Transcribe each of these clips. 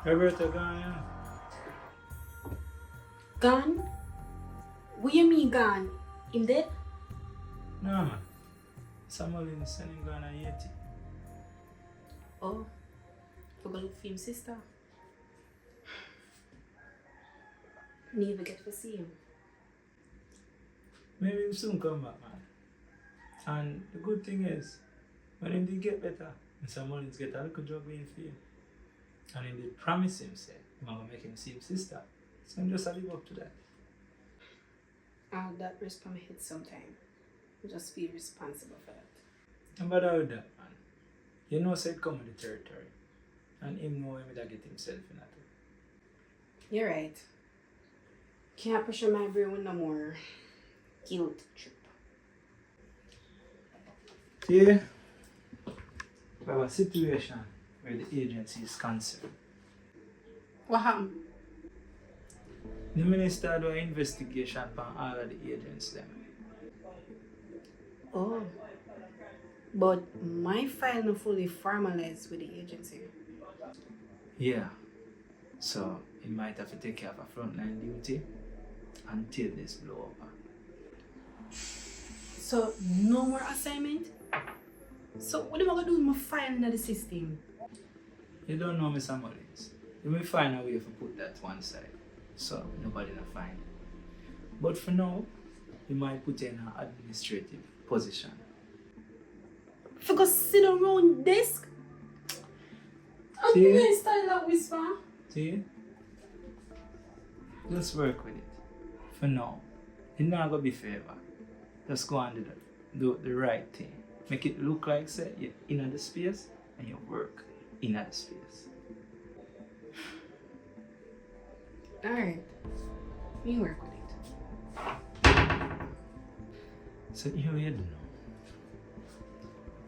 Roberta gone, yeah. Gone? What you mean gone? Him dead? No, man. Samuel is sending gone a Yeti. Oh, forgot look for him sister. Never get to see him. Maybe he'll soon come back, man. And the good thing is, when he did get better, Samuel is get a little job in for him. And he did promise him, say, I'm going to make him see his sister. So I'm just a live up to that. That rest on my head sometime. Just feel responsible for that. And bother with that, man. You know, say come with the territory. And him know him that get himself in that. You're right. Can't pressure my brain with no more guilt trip. See, we have a situation where the agency is concerned. What happened? The minister do an investigation on all of the agents them. Oh. But my file not fully formalized with the agency. Yeah. So he might have to take care of a frontline duty until this blow up. So no more assignment? So what am I gonna do with my file in the system? You don't know Mr. Mullins. You will find a way to put that one side. So nobody will find it. But for now, you might put in an administrative position. If I go sit around desk, I'm See? gonna style that whisper. See? Just work with it. For now. It's not gonna be favor. Just go and do the right thing. Make it look like say you're in the space and you work in the space. Alright. Me work with it. So here you do now.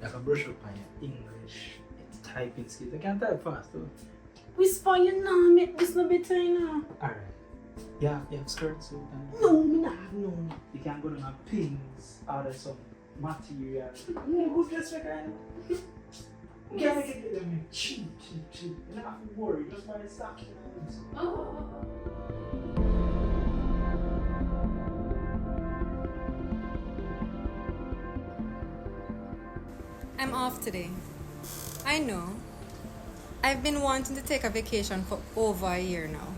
You can brush up on your English, your typing skills. You can type fast though. Whisper, you know, make this no better, you know. Alright. Yeah, you have skirts so No, me not have none. you can go to my pins out of some material. Good dress record. You can't make it them cheap. You don't have to worry, just buy the stock. Oh. I'm off today. I know. I've been wanting to take a vacation for over a year now.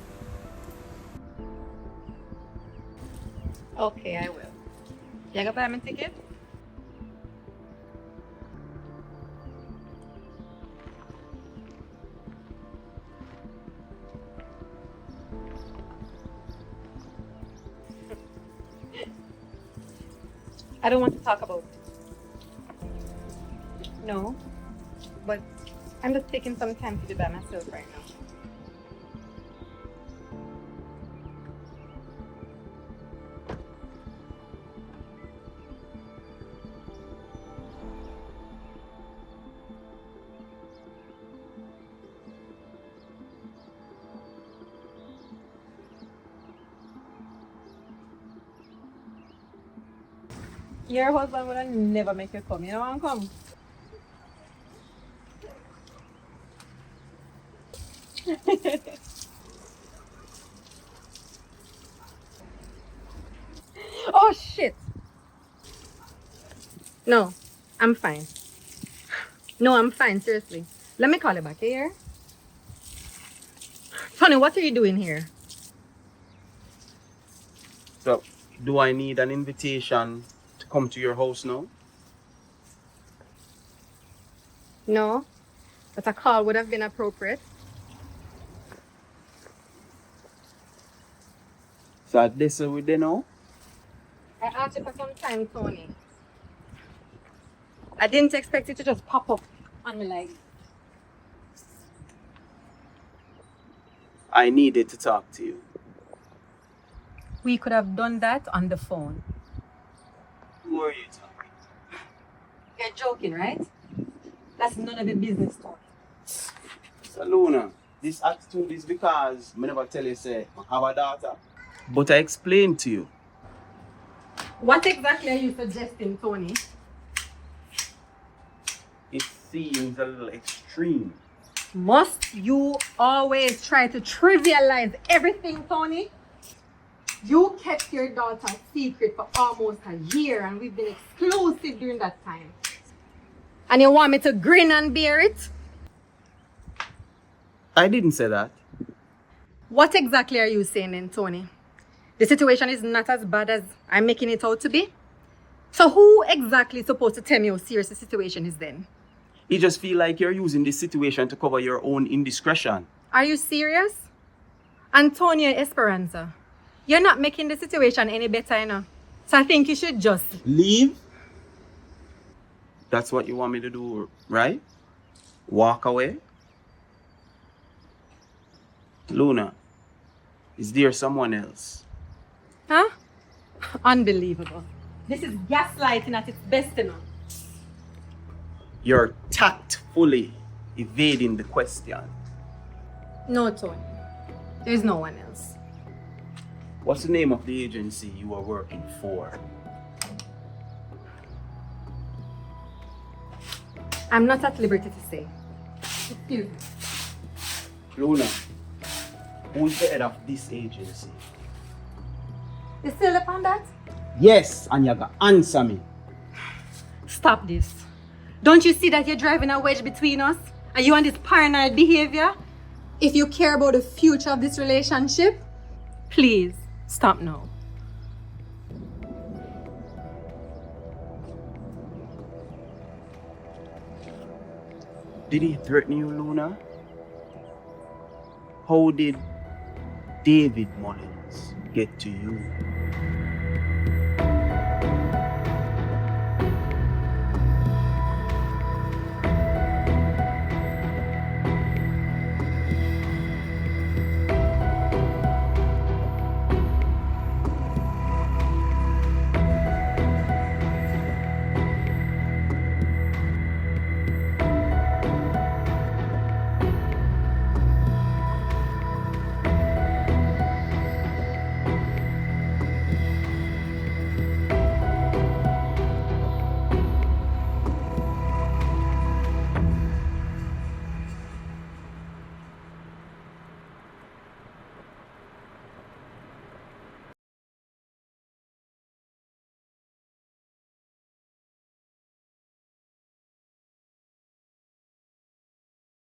Okay, I will. You gonna buy me a ticket? I don't want to talk about it. No, but I'm just taking some time to be by myself right now. Your husband would never make you come. You don't want to come? Oh shit! No, I'm fine. No, I'm fine, seriously. Let me call you back here. Tony, what are you doing here? So, do I need an invitation to come to your house now? No, but a call would have been appropriate. So, this we there now? I asked you for some time, Tony. I didn't expect it to just pop up on me like. I needed to talk to you. We could have done that on the phone. Who are you talking to? You're joking, right? That's none of your business, Tony. So, Luna, this attitude is because I never tell you, say, I have a daughter. But I explained to you. What exactly are you suggesting, Tony? It seems a little extreme. Must you always try to trivialize everything, Tony? You kept your daughter secret for almost a year and we've been exclusive during that time. And you want me to grin and bear it? I didn't say that. What exactly are you saying then, Tony? The situation is not as bad as I'm making it out to be? So who exactly is supposed to tell me how serious the situation is then? You just feel like you're using this situation to cover your own indiscretion. Are you serious? Antonio Xpressionz, you're not making the situation any better, you know. So I think you should just Leave? That's what you want me to do, right? Walk away? Luna, is there someone else? Huh? Unbelievable. This is gaslighting at its best, you know. You're tactfully evading the question. No, Tony. There's no one else. What's the name of the agency you are working for? I'm not at liberty to say. Excuse me. Luna, who is the head of this agency? You still upon that? Yes, and you gotta answer me. Stop this. Don't you see that you're driving a wedge between us? And you want this paranoid behavior? If you care about the future of this relationship, please stop now. Did he threaten you, Luna? How did David Mullins get to you?